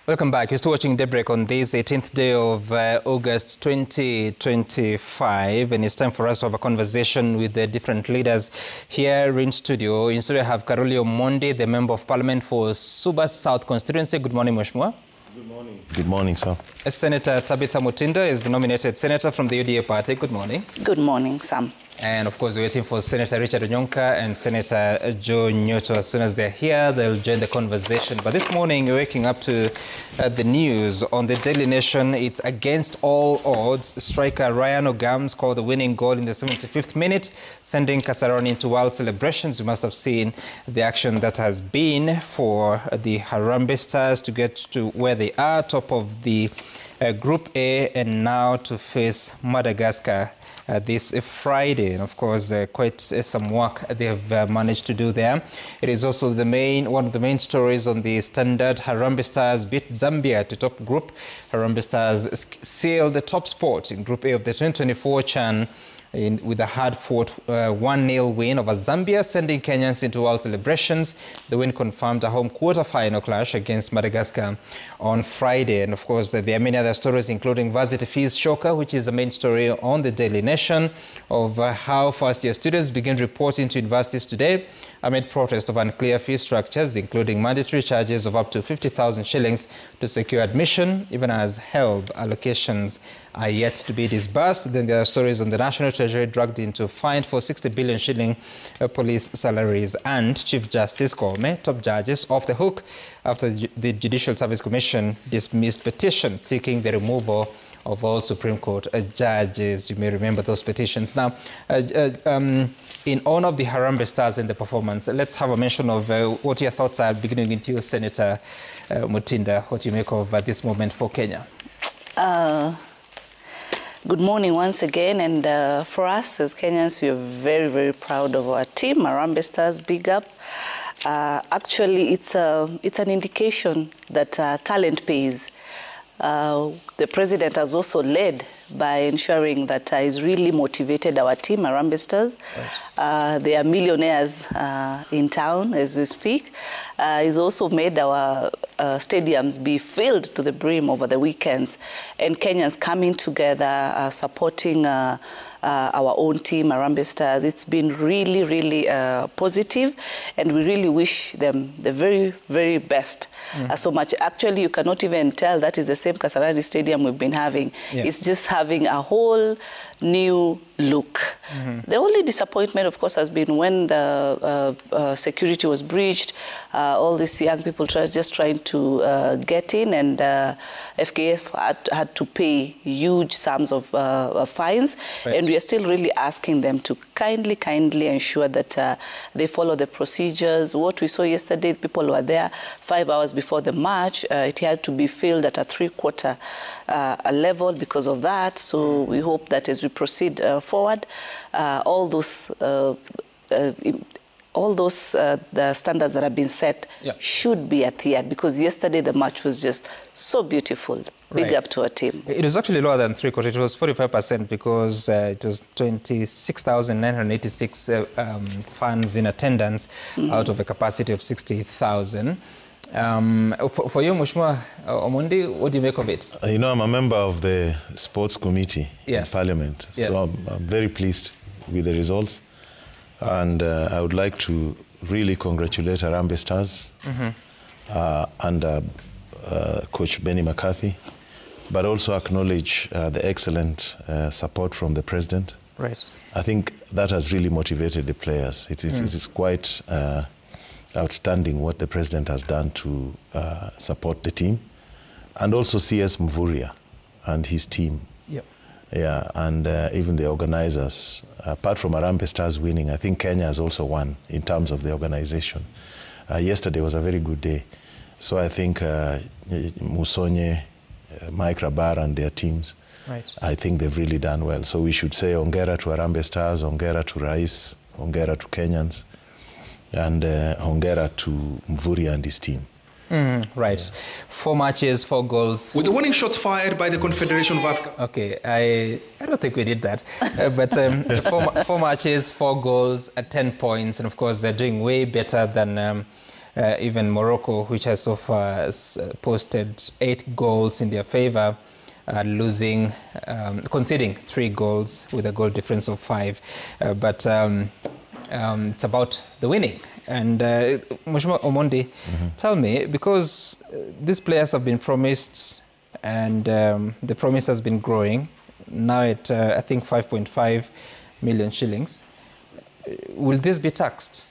Welcome back. You're still watching DayBreak on this 18th day of August 2025, and it's time for us to have a conversation with the different leaders here in studio. In studio I have Karoli Omondi, the Member of Parliament for Suba South constituency. Good morning, Mheshimiwa. Good morning. Good morning, sir. Senator Tabitha Mutinda is the nominated senator from the UDA party. Good morning. Good morning, Sam. And of course, we're waiting for Senator Richard Onyonka and Senator Joe Nyoto. As soon as they're here, they'll join the conversation. But this morning, you're waking up to the news on the Daily Nation. It's against all odds. Striker Ryan Ogam scored the winning goal in the 75th minute, sending Kasarani into wild celebrations. You must have seen the action that has been for the Harambee Stars to get to where they are, top of the Group A, and now to face Madagascar this Friday. And of course, quite some work they have managed to do there. It is also one of the main stories on the Standard. Harambee Stars beat Zambia to top group. Harambee Stars sealed the top spot in Group A of the 2024 CHAN with a hard-fought 1-0 win over Zambia, sending Kenyans into wild celebrations. The win confirmed a home quarter-final clash against Madagascar on Friday. And of course, there are many other stories, including varsity fees shocker, which is the main story on the Daily Nation, of how first-year students begin reporting to universities today amid protest of unclear fee structures, including mandatory charges of up to 50,000 shillings to secure admission, even as HELB allocations are yet to be disbursed. Then there are stories on the National Treasury dragged into fine for 60 billion shilling police salaries, and Chief Justice Koome, top judges, off the hook after the Judicial Service Commission dismissed petition seeking the removal of all Supreme Court judges. You may remember those petitions. Now, in honor of the Harambee Stars in the performance, let's have a mention of what your thoughts are, beginning with you, Senator Mutinda, what you make of this moment for Kenya. Good morning once again, and for us as Kenyans, we are very, very proud of our team. Harambee Stars, big up. Actually, it's an indication that talent pays. The president has also led by ensuring that he's really motivated our team, Harambee Stars. Right. They are millionaires in town as we speak. He's also made our stadiums be filled to the brim over the weekends, and Kenyans coming together, supporting our own team, Harambee Stars. It's been really, really positive, and we really wish them the very, very best. So much. Actually, you cannot even tell that is the same Kasarani Stadium we've been having. Yeah. It's just having a whole new look. The only disappointment, of course, has been when the security was breached. All these young people just trying to get in, and FKF had to pay huge sums of fines. Right. And we are still really asking them to kindly ensure that they follow the procedures. What we saw yesterday, people were there 5 hours before the match. It had to be filled at a 3/4 level because of that. So we hope that as we proceed forward, all those the standards that have been set should be adhered, because yesterday the match was just so beautiful. Big up to our team. It was actually lower than 3/4. It was 45% because it was 26,986 fans in attendance out of a capacity of 60,000. For you, Mheshimiwa Omondi, what do you make of it? You know, I'm a member of the sports committee in Parliament, so I'm very pleased with the results. And I would like to really congratulate Harambee Stars and Coach Benny McCarthy, but also acknowledge the excellent support from the President. Right. I think that has really motivated the players. It is quite outstanding what the President has done to support the team, and also CS Mvurya and his team. Yeah, and even the organizers. Apart from Harambee Stars winning, I think Kenya has also won in terms of the organization. Yesterday was a very good day. So I think Musonye, Mike Rabar and their teams, I think they've really done well. So we should say ongera to Harambee Stars, ongera to Rais, ongera to Kenyans, and ongera to Mvurya and his team. Right. 4 matches, 4 goals. With the winning shots fired by the Confederation of Africa. Okay, I don't think we did that. But 4 matches, 4 goals, 10 points. And of course, they're doing way better than even Morocco, which has so far posted 8 goals in their favor, conceding 3 goals with a goal difference of 5. But it's about the winning. And Mheshimiwa Omondi, tell me, because these players have been promised and the promise has been growing, now at I think 5.5 million shillings, will this be taxed?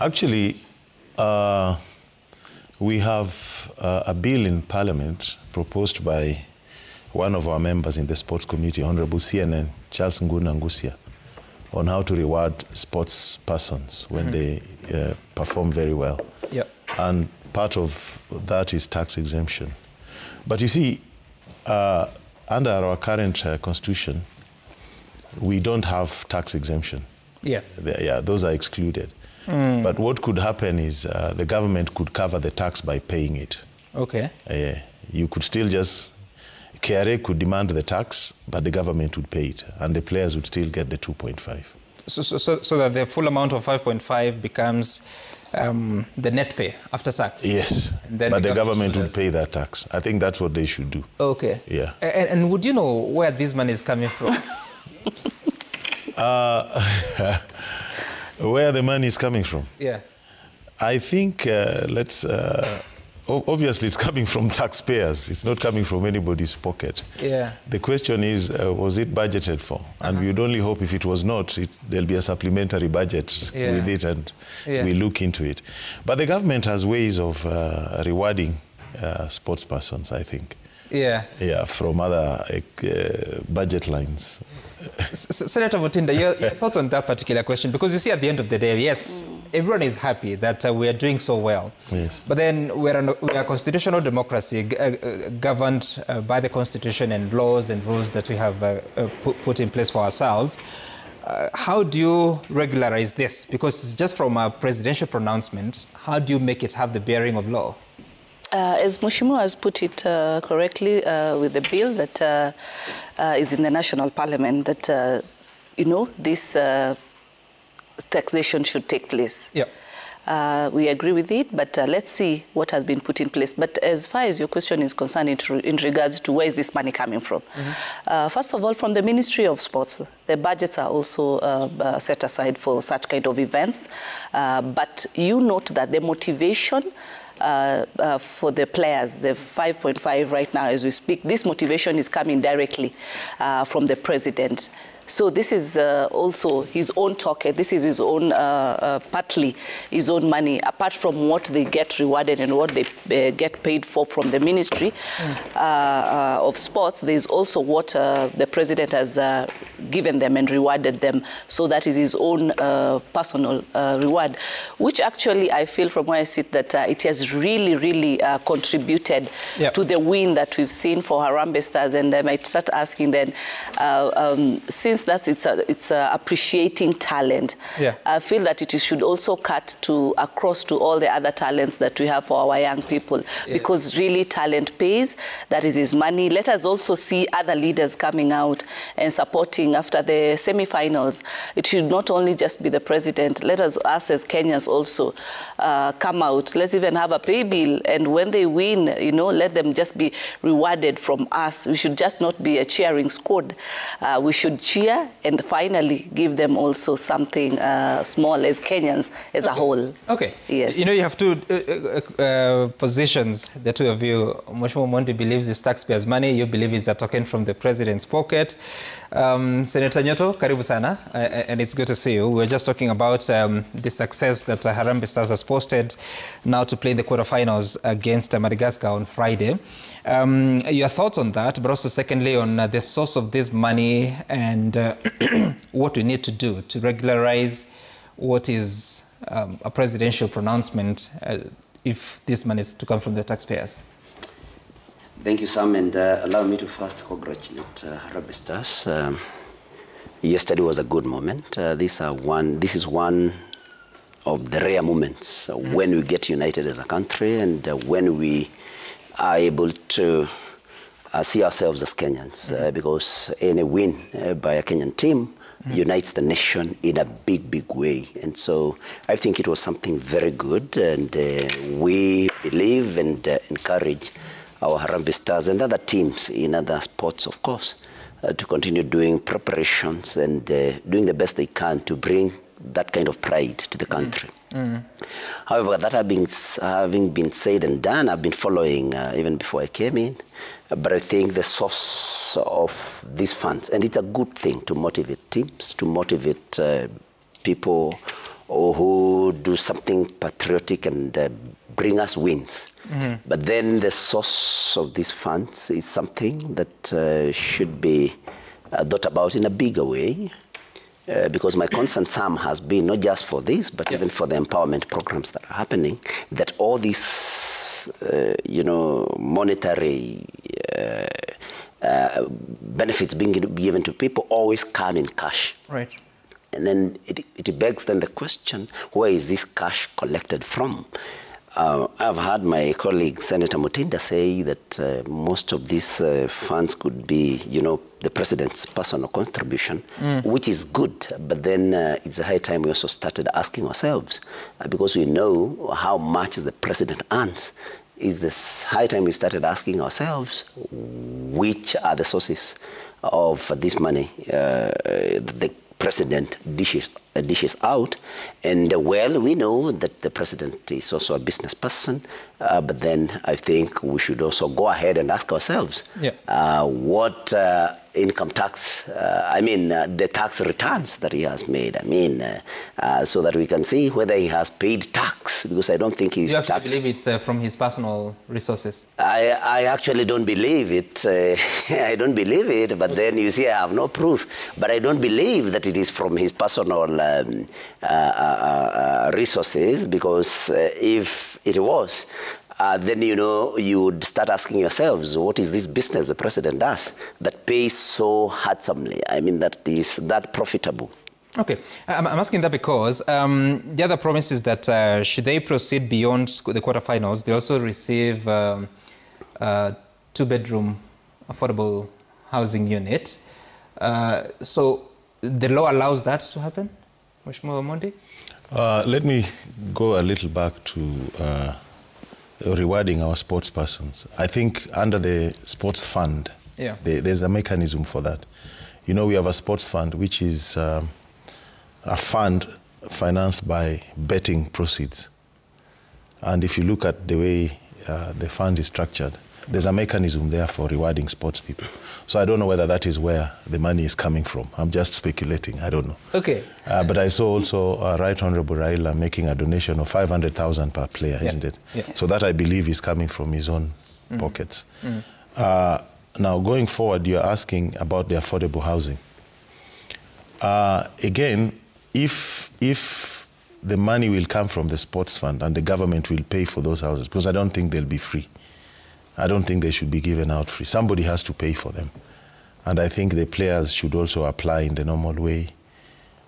Actually, we have a bill in Parliament proposed by one of our members in the Sports Committee, Honorable CNN Charles Nguna Ngusia, on how to reward sports persons when they perform very well. Yep. And part of that is tax exemption. But you see, under our current constitution, we don't have tax exemption. Yeah. Those are excluded. But what could happen is the government could cover the tax by paying it. Okay. You could still just, KRA could demand the tax, but the government would pay it, and the players would still get the 2.5. So that the full amount of 5.5 becomes the net pay after tax? Yes, but the government would pay that tax. I think that's what they should do. Okay. Yeah. And would you know where this money is coming from? Where the money is coming from? Yeah. I think obviously it's coming from taxpayers. It's not coming from anybody's pocket. Yeah. The question is, was it budgeted for? And we would only hope if it was not, there'll be a supplementary budget with it, and we look into it. But the government has ways of rewarding sports persons, I think. Yeah. Yeah, from other budget lines. Senator Mutinda, your thoughts on that particular question? Because you see, at the end of the day, yes, everyone is happy that we are doing so well. Yes. But then we are a constitutional democracy governed by the Constitution and laws and rules that we have put in place for ourselves. How do you regularize this? Because it's just from a presidential pronouncement, how do you make it have the bearing of law? As Mheshimiwa has put it correctly with the bill that is in the National Parliament, that, this taxation should take place. Yeah. We agree with it, but let's see what has been put in place. But as far as your question is concerned in regards to where is this money coming from, first of all, from the Ministry of Sports, the budgets are also set aside for such kind of events. But you note that the motivation for the players, the 5.5 right now as we speak, this motivation is coming directly from the president. So this is also his own token. This is his own, partly his own money, apart from what they get rewarded and what they get paid for from the Ministry of Sports. There's also what the president has given them and rewarded them. So that is his own personal reward, which actually I feel from where I sit that it has really, really contributed to the win that we've seen for Harambee Stars. And I might start asking then, since it's appreciating talent, I feel that it should also cut across to all the other talents that we have for our young people, because really talent pays. That is his money. Let us also see other leaders coming out and supporting after the semi-finals. It should not only just be the president. Let us as Kenyans also come out. Let's even have a pay bill, and when they win, let them just be rewarded from us. We should just not be a cheering squad. We should cheer and finally give them also something small as Kenyans as a whole. Okay. Yes. You have two positions, the two of you. Mheshimiwa Omondi believes it's taxpayers' money. You believe it's a token from the president's pocket. Senator Nyoto, karibu sana, and it's good to see you. We were just talking about the success that Harambee Stars has posted now to play the quarterfinals against Madagascar on Friday. Your thoughts on that, but also secondly on the source of this money and what we need to do to regularize what is a presidential pronouncement if this money is to come from the taxpayers. Thank you, Sam, and allow me to first congratulate Harambee Stars. Yesterday was a good moment. This is one of the rare moments when we get united as a country and when we are able to see ourselves as Kenyans, because any win by a Kenyan team unites the nation in a big, big way. And so I think it was something very good, and we believe and encourage our Harambee Stars and other teams in other sports, of course, to continue doing preparations and doing the best they can to bring that kind of pride to the country. However, that having been said and done, I've been following even before I came in, but I think the source of these funds, and it's a good thing to motivate teams, to motivate people who do something patriotic and bring us wins. But then the source of these funds is something that should be thought about in a bigger way. Because my constant sum has been not just for this, but even for the empowerment programs that are happening, that all these, monetary benefits being given to people always come in cash. Right. And then it begs then the question, where is this cash collected from? I've heard my colleague Senator Mutinda say that most of these funds could be, the president's personal contribution, which is good. But then it's a high time we also started asking ourselves, because we know how much the president earns. Is this high time we started asking ourselves, which are the sources of this money the president dishes out? And well, we know that the president is also a business person, but then I think we should also go ahead and ask ourselves what income tax, the tax returns that he has made, so that we can see whether he has paid tax, because I don't think he's tax. You actually believe it's from his personal resources? I actually don't believe it. I don't believe it, but then you see I have no proof. But I don't believe that it is from his personal resources, because if it was, then you would start asking yourselves, what is this business the president does that pays so handsomely? That is that profitable. Okay, I'm asking that because the other promise is that should they proceed beyond the quarterfinals, they also receive two-bedroom affordable housing unit. So the law allows that to happen? Mheshimiwa Omondi? Let me go a little back to rewarding our sports persons. I think under the sports fund, there's a mechanism for that. We have a sports fund, which is a fund financed by betting proceeds. And if you look at the way the fund is structured, there's a mechanism there for rewarding sports people. So I don't know whether that is where the money is coming from. I'm just speculating. I don't know. Okay. But I saw also Right Honorable Raila making a donation of 500,000 per player, isn't it? Yes. So that I believe is coming from his own pockets. Now, going forward, you're asking about the affordable housing. Again, if the money will come from the sports fund and the government will pay for those houses, because I don't think they'll be free. I don't think they should be given out free. Somebody has to pay for them. And I think the players should also apply in the normal way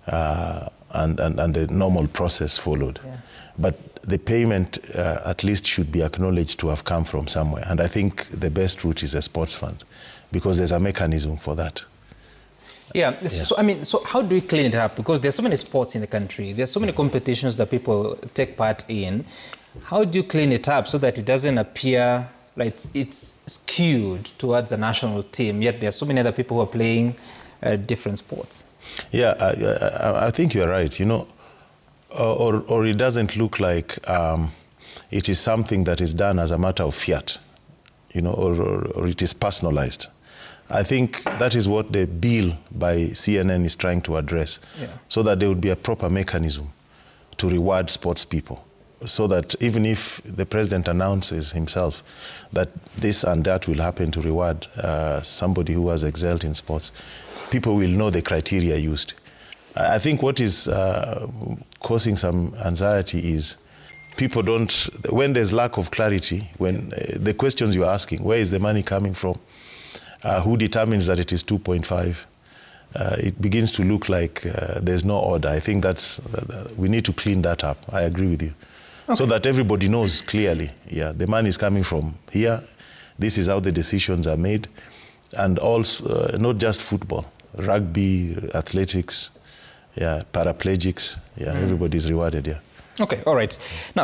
and the normal process followed. Yeah. But the payment at least should be acknowledged to have come from somewhere. And I think the best route is a sports fund, because there's a mechanism for that. Yeah. So how do we clean it up? Because there's so many sports in the country. There's so many competitions that people take part in. How do you clean it up so that it doesn't appear like it's skewed towards a national team, yet there are so many other people who are playing different sports? Yeah, I think you're right, or it doesn't look like it is something that is done as a matter of fiat, or it is personalized. I think that is what the bill by CNN is trying to address, so that there would be a proper mechanism to reward sports people, so that even if the president announces himself that this and that will happen to reward somebody who has excelled in sports, people will know the criteria used. I think what is causing some anxiety is people don't, when there's lack of clarity, when the questions you're asking, where is the money coming from? Who determines that it is 2.5? It begins to look like there's no order. I think we need to clean that up. I agree with you. Okay. So that everybody knows clearly, the money is coming from here. This is how the decisions are made. And also, not just football. rugby, athletics, yeah, paraplegics, yeah, everybody's rewarded, yeah. Okay, all right. Now,